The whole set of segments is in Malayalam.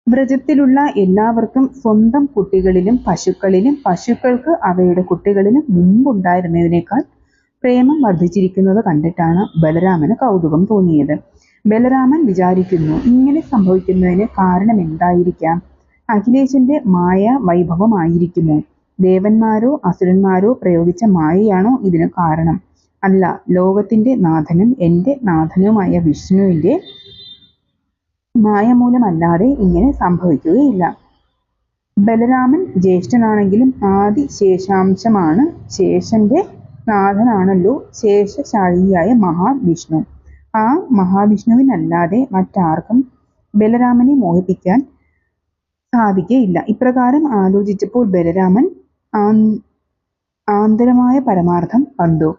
വ്രജത്തിലുള്ള എല്ലാവർക്കും സ്വന്തം കുട്ടികളിലും പശുക്കളിലും പശുക്കൾക്ക് അവയുടെ കുട്ടികളിലും മുമ്പുണ്ടായിരുന്നതിനേക്കാൾ പ്രേമം വർദ്ധിച്ചിരിക്കുന്നത് കണ്ടിട്ടാണ് ബലരാമന് കൗതുകം തോന്നിയത്. ബലരാമൻ വിചാരിക്കുന്നു, ഇങ്ങനെ സംഭവിക്കുന്നതിന് കാരണം എന്തായിരിക്കാം? അഖിലേശന്റെ മായ വൈഭവമായിരിക്കുമോ? ദേവന്മാരോ അസുരന്മാരോ പ്രയോഗിച്ച മായയാണോ ഇതിന് കാരണം? അല്ല, ലോകത്തിന്റെ നാഥനും എന്റെ നാഥനുമായ വിഷ്ണുവിന്റെ മായ മൂലമല്ലാതെ ഇങ്ങനെ സംഭവിക്കുകയില്ല. ബലരാമൻ ജ്യേഷ്ഠനാണെങ്കിലും ആദി ശേഷാംശമാണ്. ശേഷന്റെ നാഥനാണല്ലോ ശേഷശായിയായ മഹാവിഷ്ണു. ആ മഹാവിഷ്ണുവിനല്ലാതെ മറ്റാർക്കും ബലരാമനെ മോഹിപ്പിക്കാൻ സാധിക്കയില്ല. ഇപ്രകാരം ആലോചിച്ചപ്പോൾ ബലരാമൻ ആന്തരമായ പരമാർത്ഥം കണ്ടു.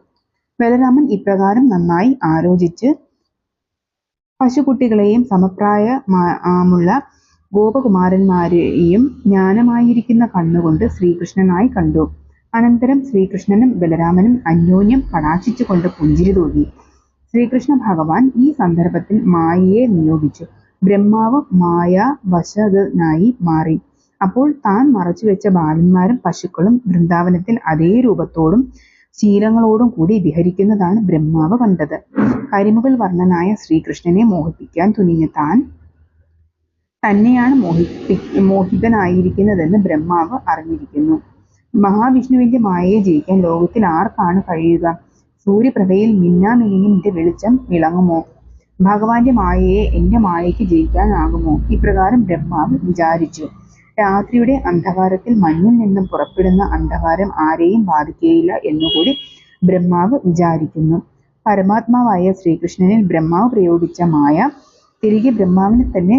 ബലരാമൻ ഇപ്രകാരം നന്നായി ആലോചിച്ച് പശുക്കുട്ടികളെയും സമപ്രായമുള്ള ഗോപകുമാരന്മാരെയും ജ്ഞാനമായിരിക്കുന്ന കണ്ണുകൊണ്ട് ശ്രീകൃഷ്ണനായി കണ്ടു. അനന്തരം ശ്രീകൃഷ്ണനും ബലരാമനും അന്യോന്യം കടാക്ഷിച്ചുകൊണ്ട് പുഞ്ചിരി തൂകി. ശ്രീകൃഷ്ണ ഭഗവാൻ ഈ സന്ദർഭത്തിൽ മായയെ നിയോഗിച്ചു. ബ്രഹ്മാവ് മായാവശനായി മാറി. അപ്പോൾ താൻ മറച്ചുവെച്ച ബാലന്മാരും പശുക്കളും വൃന്ദാവനത്തിൽ അതേ രൂപത്തോടും ശീലങ്ങളോടും കൂടി വിഹരിക്കുന്നതാണ് ബ്രഹ്മാവ് കണ്ടത്. കരിമുകൾ വർണ്ണനായ ശ്രീകൃഷ്ണനെ മോഹിപ്പിക്കാൻ തുനിഞ്ഞ താൻ തന്നെയാണ് മോഹിതനായിരിക്കുന്നതെന്ന് ബ്രഹ്മാവ് അറിഞ്ഞിരിക്കുന്നു. മഹാവിഷ്ണുവിന്റെ മായയെ ജയിക്കാൻ ലോകത്തിൽ ആർക്കാണ് കഴിയുക? സൂര്യപ്രഭയിൽ മിന്നാമിനിങ്ങിന്റെ വെളിച്ചം വിളങ്ങുമോ? ഭഗവാന്റെ മായയെ എന്റെ മായയ്ക്ക് ജയിക്കാനാകുമോ? ഇപ്രകാരം ബ്രഹ്മാവ് വിചാരിച്ചു. രാത്രിയുടെ അന്ധകാരത്തിൽ മഞ്ഞിൽ നിന്നും പുറപ്പെടുന്ന അന്ധകാരം ആരെയും ബാധിക്കുകയില്ല എന്നുകൂടി ബ്രഹ്മാവ് വിചാരിക്കുന്നു. പരമാത്മാവായ ശ്രീകൃഷ്ണനിൽ ബ്രഹ്മാവ് പ്രയോഗിച്ച മായ തിരികെ ബ്രഹ്മാവിനെ തന്നെ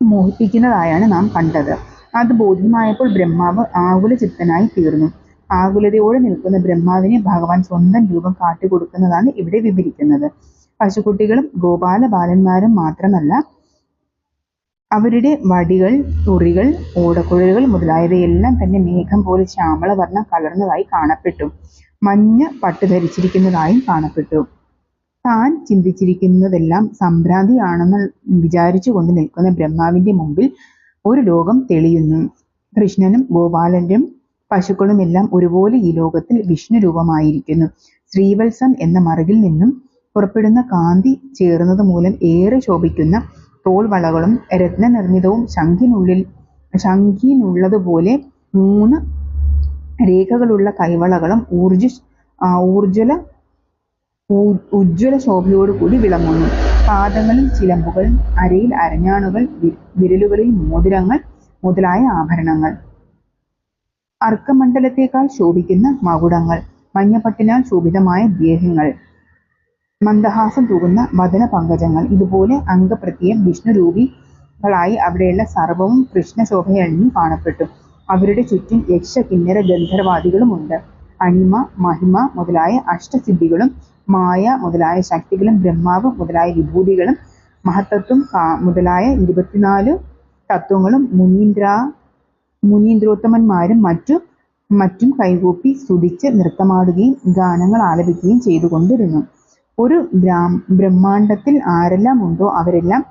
മോഹിപ്പിക്കുന്നതായാണ് നാം കണ്ടത്. അത് ബോധ്യമായപ്പോൾ ബ്രഹ്മാവ് ആകുലചിത്തനായി തീർന്നു. ആകുലതയോടെ നിൽക്കുന്ന ബ്രഹ്മാവിനെ ഭഗവാൻ സ്വന്തം രൂപം കാട്ടിക്കൊടുക്കുന്നതാണ് ഇവിടെ വിവരിക്കുന്നത്. പശുക്കുട്ടികളും ഗോപാല ബാലന്മാരും മാത്രമല്ല, അവരുടെ വടികൾ, തുറികൾ, ഓടക്കുഴലുകൾ മുതലായവയെല്ലാം തന്നെ മേഘം പോലെ ശ്യാമളവർണ്ണം കലർന്നതായി കാണപ്പെട്ടു. മഞ്ഞ പട്ട് ധരിച്ചിരിക്കുന്നതായും കാണപ്പെട്ടു. താൻ ചിന്തിച്ചിരിക്കുന്നതെല്ലാം സംഭ്രാന്തിയാണെന്ന് വിചാരിച്ചുകൊണ്ട് നിൽക്കുന്ന ബ്രഹ്മാവിന്റെ മുമ്പിൽ ഒരു ലോകം തെളിയുന്നു. കൃഷ്ണനും ഗോപാലനും പശുക്കളും എല്ലാം ഒരുപോലെ ഈ ലോകത്തിൽ വിഷ്ണു രൂപമായിരിക്കുന്നു. ശ്രീവത്സം എന്ന മറുകിൽ നിന്നും പുറപ്പെടുന്ന കാന്തി ചേർന്നത് മൂലം ഏറെ ശോഭിക്കുന്ന തോൾവളകളും രത്നനിർമ്മിതവും ശംഖിനുള്ളതുപോലെ 3 രേഖകളുള്ള കൈവളകളും ഉജ്ജ്വല ശോഭയോടുകൂടി വിളങ്ങുന്നു. പാദങ്ങളിൽ ചിലമ്പുകൾ, അരയിൽ അരഞ്ഞാണുകൾ, വിരലുകളിൽ മോതിരങ്ങൾ മുതലായ ആഭരണങ്ങൾ, അർക്കമണ്ഡലത്തേക്കാൾ ശോഭിക്കുന്ന മകുടങ്ങൾ, മഞ്ഞപ്പട്ടിനാൽ ശോഭിതമായ ദേഹങ്ങൾ, മന്ദഹാസം തൂകുന്ന വദന പങ്കജങ്ങൾ, ഇതുപോലെ അംഗപ്രത്യയം വിഷ്ണുരൂപികളായി അവിടെയുള്ള സർവവും കൃഷ്ണശോഭയണിഞ്ഞു കാണപ്പെട്ടു. അവരുടെ ചുറ്റും യക്ഷ, കിന്നര, ഗന്ധർവാദികളുമുണ്ട്. അണിമ, മഹിമ മുതലായ അഷ്ടസിദ്ധികളും മായ മുതലായ ശക്തികളും ബ്രഹ്മാവ് മുതലായ വിഭൂതികളും മഹത്തത്വം മുതലായ 24 തത്വങ്ങളും മുനീന്ദ്രോത്തമന്മാരും മറ്റും കൈകൂപ്പി സ്തുതിച്ച് നൃത്തമാടുകയും ഗാനങ്ങൾ ആലപിക്കുകയും ചെയ്തുകൊണ്ടിരുന്നു. ഒരു ബ്രഹ്മാണ്ടത്തിൽ ആരെല്ലാം ഉണ്ടോ അവരെല്ലാം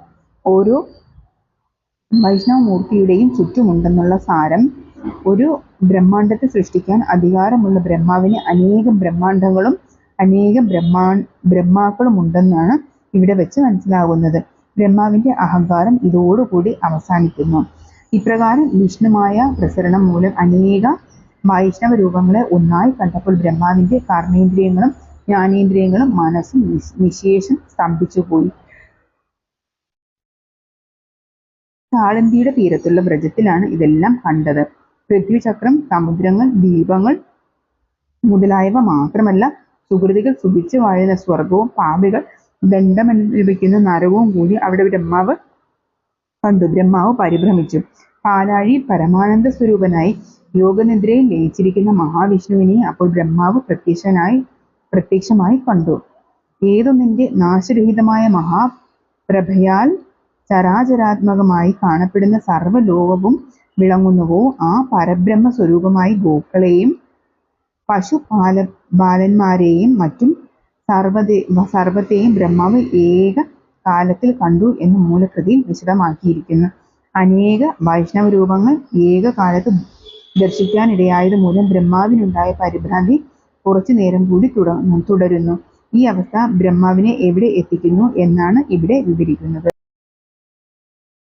ഓരോ വൈഷ്ണവമൂർത്തിയുടെയും ചുറ്റുമുണ്ടെന്നുള്ള സാരം. ഒരു ബ്രഹ്മാണ്ടത്തെ സൃഷ്ടിക്കാൻ അധികാരമുള്ള ബ്രഹ്മാവിന് അനേകം ബ്രഹ്മാണ്ടങ്ങളും അനേകം ബ്രഹ്മാക്കളും ഉണ്ടെന്നാണ് ഇവിടെ വെച്ച് മനസ്സിലാകുന്നത്. ബ്രഹ്മാവിന്റെ അഹങ്കാരം ഇതോടുകൂടി അവസാനിക്കുന്നു. ഇപ്രകാരം വിഷ്ണുമായ പ്രസരണം മൂലം അനേക വൈഷ്ണവ രൂപങ്ങളെ ഒന്നായി കണ്ടപ്പോൾ ബ്രഹ്മാവിന്റെ കർമ്മേന്ദ്രിയങ്ങളും ജ്ഞാനേന്ദ്രിയങ്ങളും മനസ്സും നിശേഷം സ്തംഭിച്ചുപോയി. താളന്തിയുടെ തീരത്തുള്ള വ്രജത്തിലാണ് ഇതെല്ലാം കണ്ടത്. പൃഥ്വിചക്രം, സമുദ്രങ്ങൾ, ദീപങ്ങൾ മുതലായവ മാത്രമല്ല, സുകൃതികൾ സുഖിച്ച് വാഴുന്ന സ്വർഗവും പാപികൾ ദണ്ഡമനുഭവിക്കുന്ന നരകവും കൂടി അവിടെ ബ്രഹ്മാവ് കണ്ടു. ബ്രഹ്മാവ് പരിഭ്രമിച്ചു. പാലാഴി പരമാനന്ദ സ്വരൂപനായി യോഗനിദ്രയിൽ ലയിച്ചിരിക്കുന്ന മഹാവിഷ്ണുവിനെ അപ്പോൾ ബ്രഹ്മാവ് പ്രത്യക്ഷമായി കണ്ടു. ഏതൊന്നിന്റെ നാശരഹിതമായ മഹാപ്രഭയാൽ ചരാചരാത്മകമായി കാണപ്പെടുന്ന സർവ്വലോകവും വിളങ്ങുന്നുവോ ആ പരബ്രഹ്മ സ്വരൂപമായി ഗോക്കളെയും പശുപാലന്മാരെയും മറ്റും സർവത്തെയും ബ്രഹ്മാവ് ഏക കാലത്തിൽ കണ്ടു എന്ന് മൂലകൃതിയിൽ വിശദമാക്കിയിരിക്കുന്നു. അനേക വൈഷ്ണവ രൂപങ്ങൾ ഏകകാലത്ത് ദർശിക്കാനിടയായത് മൂലം ബ്രഹ്മാവിനുണ്ടായ പരിഭ്രാന്തി കുറച്ചു നേരം കൂടി തുടരുന്നു. ഈ അവസ്ഥ ബ്രഹ്മാവിനെ എവിടെ എത്തിക്കുന്നു എന്നാണ് ഇവിടെ വിവരിക്കുന്നത്.